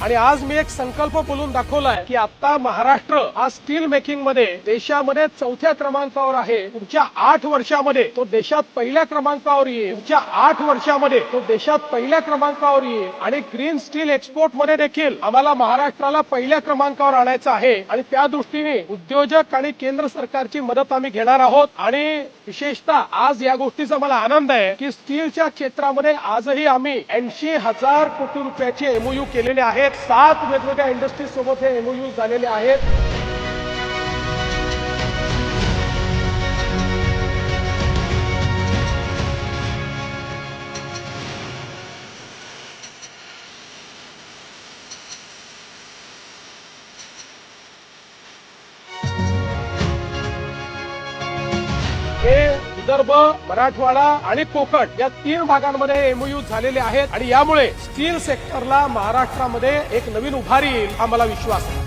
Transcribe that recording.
आणि आज मी एक संकल्प बोलून दाखवलाय की आता महाराष्ट्र हा स्टील मेकिंग मध्ये देशामध्ये 4थ्या क्रमांकावर आहे. पुढच्या 8 वर्षामध्ये तो देशात पहिल्या क्रमांकावर येईल. पुढच्या 8 वर्षामध्ये तो देशात पहिल्या क्रमांकावर येईल आणि ग्रीन स्टील एक्सपोर्ट मध्ये देखील आम्हाला महाराष्ट्राला पहिल्या क्रमांकावर आणायचं आहे. आणि त्या दृष्टीने उद्योजक आणि केंद्र सरकारची मदत आम्ही घेणार आहोत. आणि विशेषतः आज या गोष्टीचा मला आनंद आहे की स्टीलच्या क्षेत्रामध्ये आजही आम्ही 80,000 कोटी रुपयाचे एमओयू केलेले आहेत. 7 वेगवेगळ्या इंडस्ट्रीज सोबत हे एमओयू झालेले आहेत. हे विदर्भ, मराठवाडा आणि कोकण या 3 भागांमध्ये एमओयू झालेले आहेत आणि यामुळे स्टील सेक्टरला महाराष्ट्रामध्ये एक नवीन उभारी येईल हा मला विश्वास आहे.